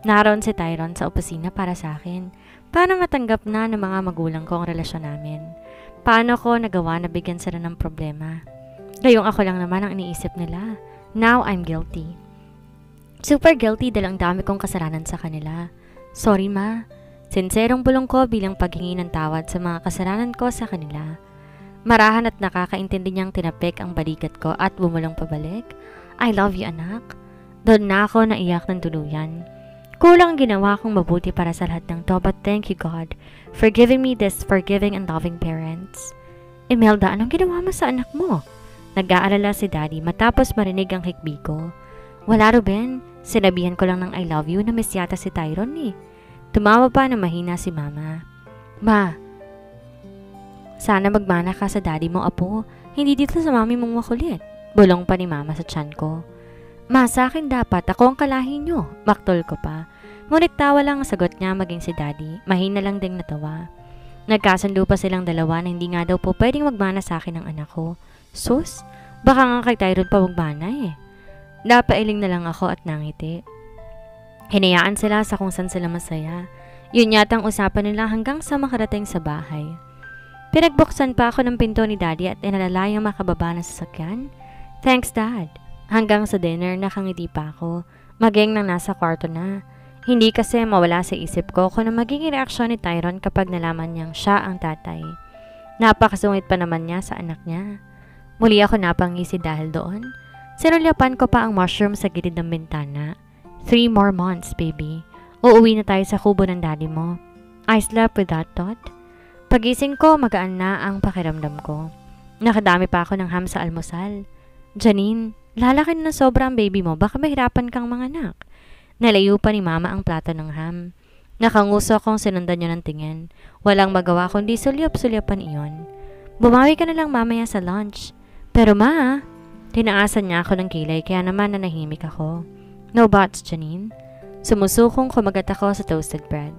Naroon si Tyron sa opisina para sa akin. Paano matanggap na ng mga magulang ko ang relasyon namin? Paano ko nagawa na bigyan sila ng problema? Gayong ako lang naman ang iniisip nila. Now I'm guilty. Super guilty dahil ang dami kong kasalanan sa kanila. Sorry ma. Sinserong bulong ko bilang paghingi ng tawad sa mga kasalanan ko sa kanila. Marahan at nakakaintindi niyang tinapik ang balikat ko at bumulong pabalik. I love you anak. Doon na ako naiyak ng tuluyan. Kulang ginawa kong mabuti para sa lahat ng to, but thank you God for giving me this forgiving and loving parents. Imelda, anong ginawa mo sa anak mo? Nag-aalala si Daddy matapos marinig ang hikbi ko. Wala Ruben, sinabihan ko lang ng I love you na miss yata si Tyron eh. Tumawa pa na mahina si Mama. Ma, sana magmana ka sa daddy mo, apo. Hindi dito sa mami mong makulit. Bulong pa ni Mama sa tiyan ko. Ma, sa akin dapat. Ako ang kalahi nyo. Baktol ko pa. Ngunit tawa lang ang sagot niya maging si Daddy. Mahina lang ding natawa. Nagkasundo pa silang dalawa na hindi nga daw po pwedeng magmana sa akin ng anak ko. Sus, baka nga kay Tyron pa magmana eh. Napailing na lang ako at nangiti. Hinayaan sila sa kung saan sila masaya. Yun yatang usapan nila hanggang sa makarating sa bahay. Pinagbuksan pa ako ng pinto ni Daddy at inalalayang makababa ng sasakyan. Thanks Dad. Hanggang sa dinner nakangiti pa ako. Maging nang nasa kwarto na. Hindi kasi mawala sa isip ko kung ano magiging reaksyon ni Tyron kapag nalaman niyang siya ang tatay. Napakasungit pa naman niya sa anak niya. Muli ako napangisi dahil doon. Sinulyapan ko pa ang mushroom sa gilid ng bintana. 3 more months, baby. Uuwi na tayo sa kubo ng daddy mo. I slept with that thought. Pagising ko, magaan na ang pakiramdam ko. Nakadami pa ako ng ham sa almusal. Janine, lalaki na sobra ang baby mo. Baka mahirapan kang manganak. Nalayo pa ni Mama ang plato ng ham. Nakanguso akong sinundan niya ng tingin. Walang magawa kundi sulyap-sulyapan iyon. Bumawi ka na lang mamaya sa lunch. Pero ma, tinaasan niya ako ng kilay kaya naman nanahimik ako. No buts, Janine. Sumusukong kumagat ako sa toasted bread.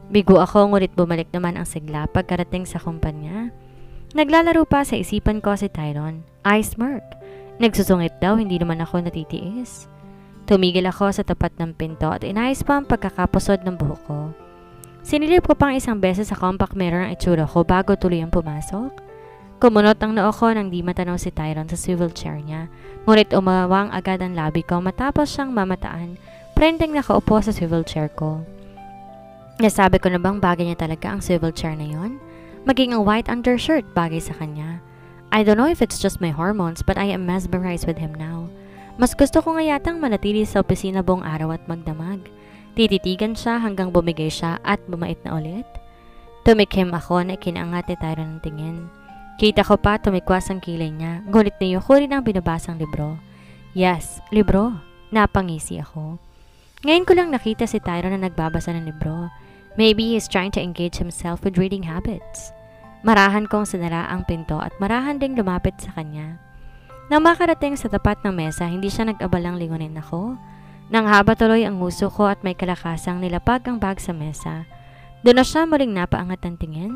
Bigo ako ngunit bumalik naman ang sigla pagkarating sa kumpanya. Naglalaro pa sa isipan ko si Tyron. I smirk. Nagsusungit daw, hindi naman ako natitiis. Tumigil ako sa tapat ng pinto at inayos pa ang pagkakapusod ng buhok ko. Sinilip ko pang isang beses sa compact mirror ang itsura ko bago tuluyang pumasok. Kumunot ang noo ko nang di matanaw si Tyron sa swivel chair niya, ngunit umawang agad ang labi ko matapos siyang mamataan, prendeng nakaupo sa swivel chair ko. Nasabi ko na bang bagay niya talaga ang swivel chair na yon? Maging ang white undershirt bagay sa kanya. I don't know if it's just my hormones but I am mesmerized with him now. Mas gusto ko nga yatang manatili sa opisina buong araw at magdamag. Tititigan siya hanggang bumigay siya at bumait na ulit. Tumikim ako na ikinaangat ni Tyron ng tingin. Kita ko pa tumikwas ang kilay niya, ngunit niyuko rin ang binabasang libro. Yes, libro. Napangisi ako. Ngayon ko lang nakita si Tyron na nagbabasa ng libro. Maybe he is trying to engage himself with reading habits. Marahan kong sinara ang pinto at marahan ding lumapit sa kanya. Nang makarating sa tapat ng mesa, hindi siya nag-abalang lingunin ako. Nang haba tuloy ang nguso ko at may kalakasang nilapag ang bag sa mesa. Doon na siya muling napaangat ng tingin.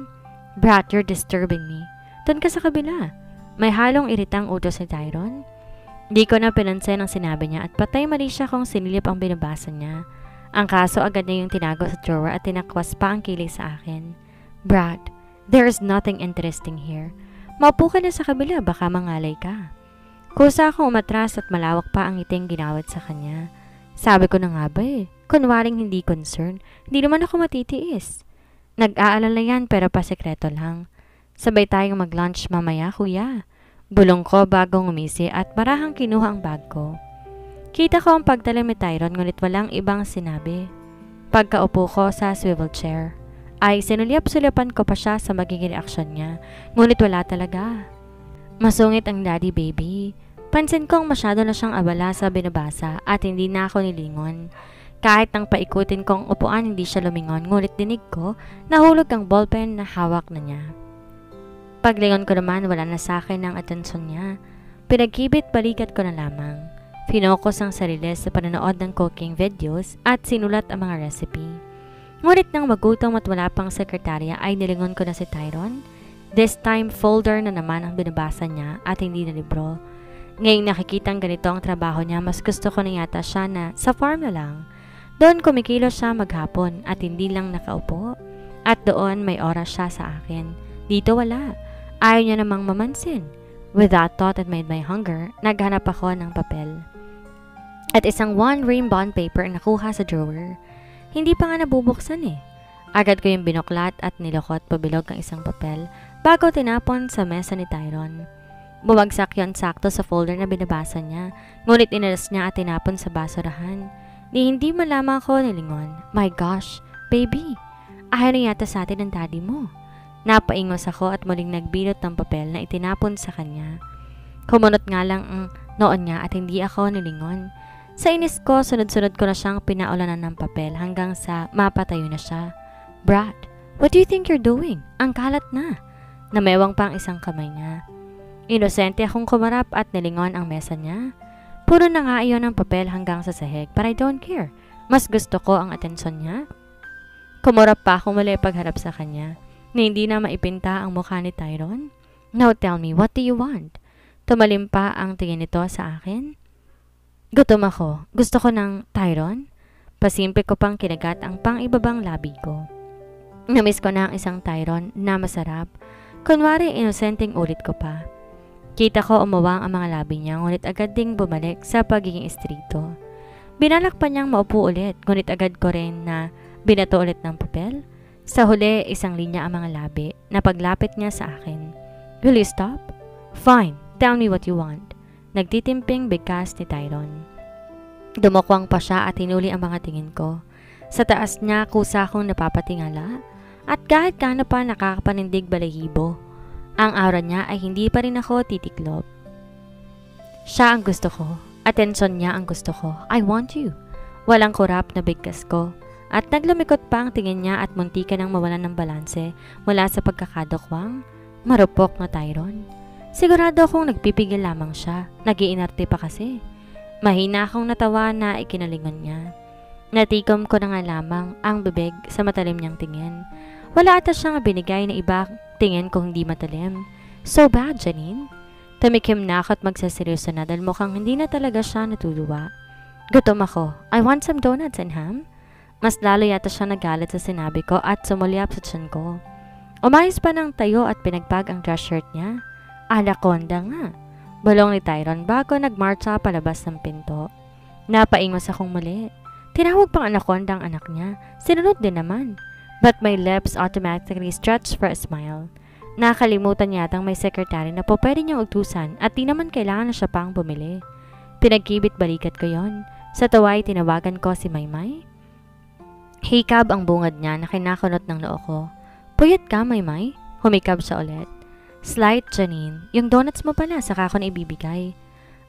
Brat, you're disturbing me. Doon ka sa kabila. May halong iritang utos ni Tyron. Di ko na pinansin ang sinabi niya at patay mali siya kung sinilip ang binabasa niya. Ang kaso agad na yung tinago sa drawer at tinakwas pa ang kilay sa akin. Brad, there is nothing interesting here. Maupo ka na sa kabila, baka mangalay ka. Kusa akong umatras at malawak pa ang ngiting ginawad sa kanya. Sabi ko na nga ba eh, kunwaring hindi concerned, hindi naman ako matitiis. Nag-aalala yan pero pasekreto lang. Sabay tayong mag-lunch mamaya, kuya. Bulong ko bago ngumisi at marahang kinuha ang bag ko. Kita ko ang pagtalim ni Tyron ngunit walang ibang sinabi. Pagkaupo ko sa swivel chair, ay sinulyap-sulyapan ko pa siya sa magiging reaksyon niya, ngunit wala talaga. Masungit ang daddy baby. Pansin kong masyado na siyang abala sa binabasa at hindi na ako nilingon. Kahit nang paikutin kong upuan hindi siya lumingon, ngunit dinig ko nahulog ang ballpen na hawak na niya. Paglingon ko naman wala na sa akin ang atensyon niya. Pinagkibit balikat ko na lamang. Finokus ang sarili sa panonood ng cooking videos at sinulat ang mga recipe. Ngunit nang magutom at wala pang sekretarya ay nilingon ko na si Tyron. This time folder na naman ang binabasa niya at hindi na libro. Ngayong nakikitang ganito ang trabaho niya, mas gusto ko na yata siya na sa farm na lang. Doon kumikilos siya maghapon at hindi lang nakaupo. At doon may oras siya sa akin. Dito wala. Ayaw niya namang mamansin. With that thought that made my hunger, naghanap ako ng papel. At isang one-ream bond paper na nakuha sa drawer. Hindi pa nga nabubuksan eh. Agad ko yung binuklat at nilokot pabilog ang isang papel bago tinapon sa mesa ni Tyron. Bumagsak yon sakto sa folder na binabasa niya, ngunit inalas niya at tinapon sa basurahan. Ni hindi man lamang ako nilingon. My gosh, baby, ayaw na yata sa atin ng daddy mo. Napaingos ako at muling nagbilot ng papel na itinapon sa kanya. Kumunot nga lang ang noon niya at hindi ako nilingon. Sa inis ko, sunod-sunod ko na siyang pinaulanan ng papel hanggang sa mapatayo na siya. Brad, what do you think you're doing? Ang kalat na. Namewang pa ang isang kamay niya. Inosente akong kumarap at nilingon ang mesa niya. Puro na nga iyon ang papel hanggang sa sahig, but I don't care. Mas gusto ko ang atensyon niya. Kumurap pa ako muli pagharap sa kanya, na hindi na maipinta ang mukha ni Tyron. Now tell me, what do you want? Tumalim pa ang tingin nito sa akin. Gutom ako. Gusto ko ng Tyron. Pasimple ko pang kinagat ang pang-ibabang labi ko. Namiss ko na ang isang Tyron na masarap. Kunwari, inosenteng ulit ko pa. Kita ko umawang ang mga labi niya, ngunit agad ding bumalik sa pagiging estrito. Binalak pa niyang maupo ulit, ngunit agad ko rin na binato ulit ng papel. Sa huli, isang linya ang mga labi na paglapit niya sa akin. Will you stop? Fine, tell me what you want. Nagtitimping bigkas ni Tyron. Dumukwang pa siya at hinuli ang mga tingin ko. Sa taas niya, kusa akong napapatingala at kahit gaano pa nakakapanindig balahibo. Ang aura niya ay hindi pa rin ako titiklob. Siya ang gusto ko. Atensyon niya ang gusto ko. I want you. Walang kurap na bigkas ko. At naglumikot pa ang tingin niya at muntika nang mawalan ng balanse mula sa pagkakadokwang. Marupok na Tyron. Sigurado akong nagpipigil lamang siya. Nag-iinarte pa kasi. Mahina akong natawa na ikinalingon niya. Natikom ko na nga lamang ang bibig sa matalim niyang tingin. Wala ata siyang binigay na iba tingin kung hindi matalim. So bad, Janine. Tumikim na ako at magsaseryoso na dahil mukhang hindi na talaga siya natuluwa. Gutom ako. I want some donuts and ham. Mas lalo yata siya nagalit sa sinabi ko at sumulyap sa tiyan ko. Umayos pa ng tayo at pinagpag ang dress shirt niya. Anaconda nga. Balong ni Tyron bago nagmarcha palabas ng pinto. Napaingos akong muli. Tinawag pang anaconda ang anak niya. Sinunod din naman. But my lips automatically stretched for a smile. Nakalimutan yatang may secretary na po pwede niyang utusan at di naman kailangan na siya pang bumili. Pinagkibit balikat ko yon. Sa taway tinawagan ko si Maymay. Hikab ang bungad niya na kinakunot ng noo ko. Puyat ka, Maymay? Humikab siya ulit. Slight, Janine. Yung donuts mo pala saka ko na ibibigay.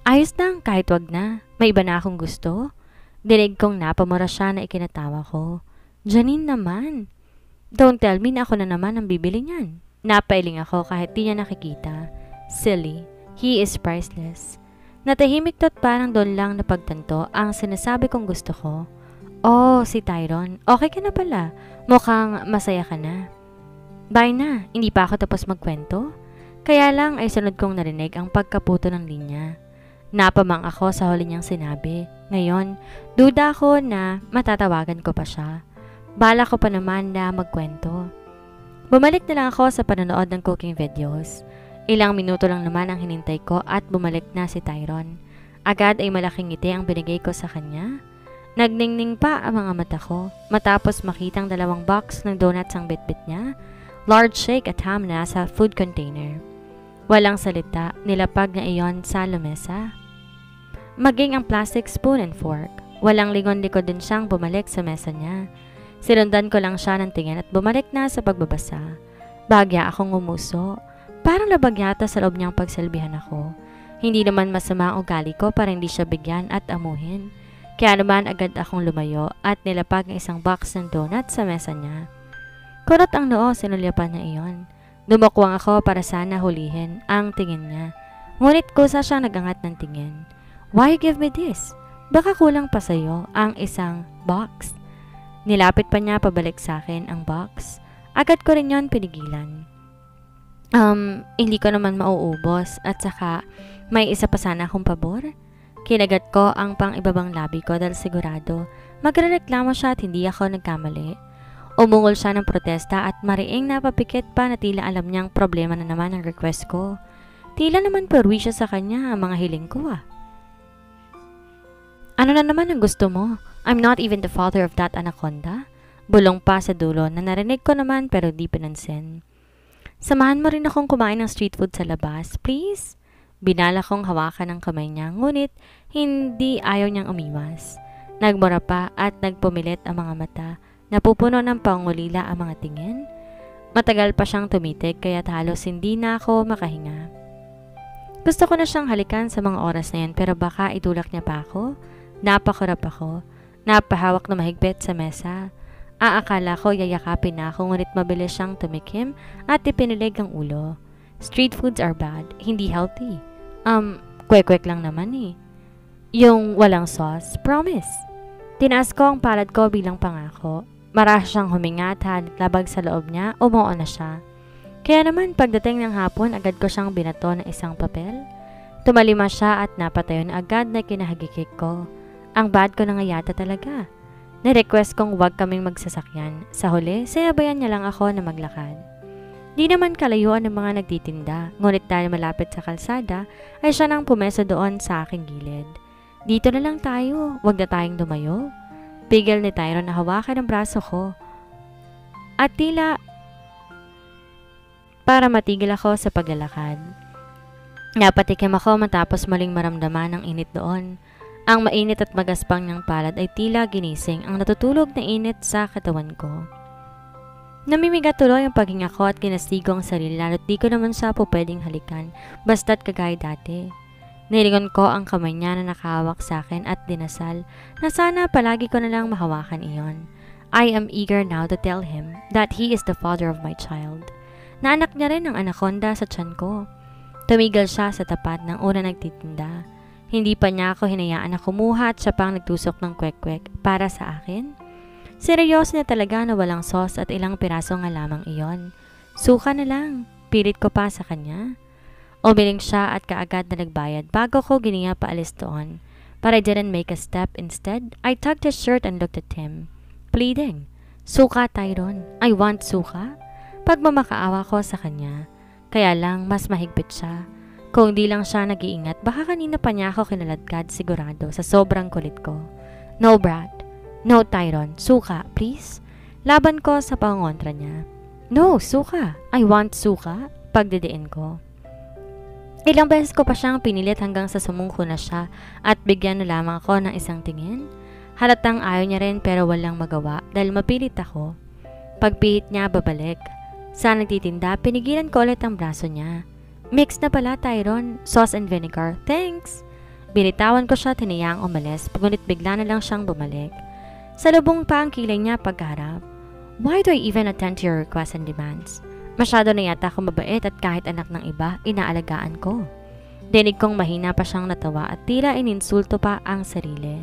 Ayos lang, kahit wag na. May iba na akong gusto. Dinig kong napamura siya na ikinatawa ko. Janine naman. Don't tell me na ako na naman ang bibili niyan. Napailing ako kahit di niya nakikita. Silly. He is priceless. Natahimik to't parang doon lang napagtanto ang sinasabi kong gusto ko. Oh, si Tyron. Okay ka na pala. Mukhang masaya ka na. Bye na. Hindi pa ako tapos magkwento. Kaya lang ay sunod kong narinig ang pagkaputo ng linya. Napamang ako sa huli niyang sinabi. Ngayon, duda ako na matatawagan ko pa siya. Bala ko pa naman na magkwento. Bumalik na lang ako sa panonood ng cooking videos. Ilang minuto lang naman ang hinintay ko at bumalik na si Tyron. Agad ay malaking ngiti ang binigay ko sa kanya. Nagningning pa ang mga mata ko matapos makitang 2 box ng donuts ang bitbit niya. Large shake at ham na sa food container. Walang salita, nilapag na iyon sa lamesa. Maging ang plastic spoon and fork. Walang lingon-likod din siyang bumalik sa mesa niya. Sinundan ko lang siya ng tingin at bumalik na sa pagbabasa. Bagya akong umuso. Parang labag yata sa loob niyang pagsalbihan ako. Hindi naman masama ang ugali ko para hindi siya bigyan at amuhin. Kaya naman agad akong lumayo at nilapag ang isang box ng donut sa mesa niya. Kurot ang noo, sinulyapan niya iyon. Dumukwang ako para sana hulihin ang tingin niya. Ngunit kusa siyang nagangat ng tingin. Why give me this? Baka kulang pa sa'yo ang isang box. Nilapit pa niya pabalik sa akin ang box. Agad ko rin yon pinigilan. Hindi ko naman mauubos at saka may isa pa sana akong pabor. Kinagat ko ang pang-ibabang labi ko dahil sigurado Magrereklamo siya at hindi ako nagkamali. Umungol siya ng protesta at mariing napapikit pa na tila alam niyang problema na naman ang request ko. Tila naman perwisyo sa kanya ang mga hiling ko Ano na naman ang gusto mo? I'm not even the father of that anaconda. Bulong pa sa dulo na narinig ko naman pero di pinansin. Samahan mo rin akong kumain ng street food sa labas, please? Binala kong hawakan ang kamay niya, ngunit hindi ayaw niyang umiwas. Nagmura pa at nagpumilit ang mga mata. Napupuno ng pangulila ang mga tingin. Matagal pa siyang tumitig kaya't halos hindi na ako makahinga. Gusto ko na siyang halikan sa mga oras na yan pero baka itulak niya pa ako. Napakurap ako. Napahawak na mahigpit sa mesa. Aakala ko yayakapin na ako ngunit mabilis siyang tumikim at ipinilig ang ulo. Street foods are bad, hindi healthy. Kwek-kwek lang naman Yung walang sauce, promise. Tinaas ko ang palad ko bilang pangako. Marahas siyang huminga at halit labag sa loob niya, umuo na siya. Kaya naman pagdating ng hapon, agad ko siyang binato ng isang papel. Tumalima siya at napatayo na agad na kinahagikik ko. Ang bad ko na nga yata talaga. Na-request kong huwag kaming magsasakyan. Sa huli, sinabayan niya lang ako na maglakad. Di naman kalayuan ng mga nagtitinda, ngunit dahil malapit sa kalsada, ay siya nang pumeso doon sa aking gilid. Dito na lang tayo, huwag na tayong dumayo. Pigil ni Tyrone na hawakan ang braso ko. At tila para matigil ako sa paglalakad. Napatikim ako matapos muling maramdaman ang init doon. Ang mainit at magaspang niyang palad ay tila ginising ang natutulog na init sa katawan ko. Namimiga tuloy ang paghinga ko at kinastigo ang sarili lalo't di ko naman siya po pwedeng halikan basta't kagaya dati. Nilingon ko ang kamay niya na nakahawak sa akin at dinasal na sana palagi ko na lang mahawakan iyon. I am eager now to tell him that he is the father of my child. Naanak niya rin ang anaconda sa tiyan ko. Tumigil siya sa tapat ng una nagtitinda. Hindi pa niya ako hinayaan na kumuha at siya pang nagtusok ng kwek-kwek para sa akin. Seryoso niya talaga na walang sauce at ilang piraso nga lamang iyon. Suka na lang, pilit ko pa sa kanya. Umiling siya at kaagad na nagbayad bago ko giniya paalis doon. But I didn't make a step. Instead, I tugged his shirt and looked at him, pleading. Suka, Tyrone. I want suka. Pagmamakaawa ko sa kanya. Kaya lang mas mahigpit siya. Kung di lang siya nag-iingat, baka kanina pa niya ako kinaladkad sigurado sa sobrang kulit ko. No, Brad. No, Tyrone. Suka, please. Laban ko sa pangontra niya. No, suka. I want suka. Pagdidiin ko. Ilang beses ko pa siyang pinilit hanggang sa sumungko na siya at bigyan na lamang ako ng isang tingin. Halatang ayaw niya rin pero walang magawa dahil mapilit ako. Pagpihit niya, babalik. Sa nagtitinda, pinigilan ko ulit ang braso niya. Mix na pala, Tyrone. Sauce and vinegar. Thanks. Binitawan ko siya, tiniyang umalis, ngunit bigla na lang siyang bumalik. Salubong pa ang kilay niya pagkaharap. Why do I even attend to your requests and demands? Masyado na yata ako mabait at kahit anak ng iba, inaalagaan ko. Dinig kong mahina pa siyang natawa at tila ininsulto pa ang sarili.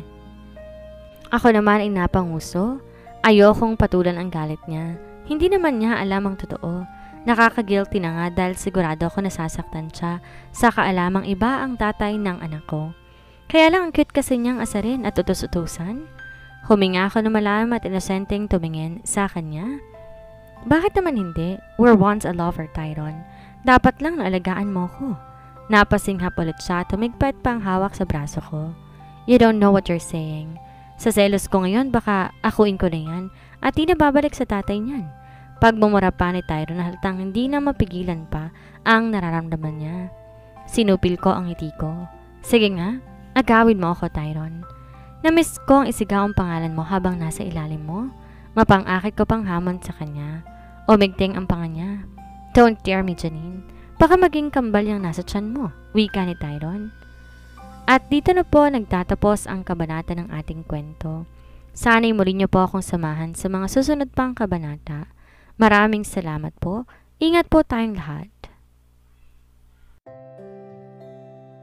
Ako naman ay napanguso. Ayokong patulan ang galit niya. Hindi naman niya alam ang totoo. Nakaka-guilty na nga dahil sigurado ako nasasaktan siya sa kaalamang iba ang tatay ng anak ko. Kaya lang ang cute kasi niyang asarin at utos-utusan. Huminga ako na malalim at inosenteng tumingin sa kanya. Bakit naman hindi? We're once a lover, Tyrone. Dapat lang naalagaan mo ko. Napasinghap ulit siya, tumigpit pang hawak sa braso ko. You don't know what you're saying. Sa selos ko ngayon, baka akuin ko na yan at di na babalik sa tatay niyan. Pagmumura pa ni Tyrone na halatang hindi na mapigilan pa ang nararamdaman niya. Sinupil ko ang ngiti ko. Sige nga, agawin mo ako, Tyrone. Namiss ko ang isigaw ang pangalan mo habang nasa ilalim mo. Mapang-akit ko pang hamon sa kanya. Umigting ang panga niya. Don't dare me, Janine. Baka maging kambal yung nasa tiyan mo, wika ni Tyrone. At dito na po nagtatapos ang kabanata ng ating kwento. Sana'y muli niyo po akong samahan sa mga susunod pang kabanata. Maraming salamat po. Ingat po tayong lahat.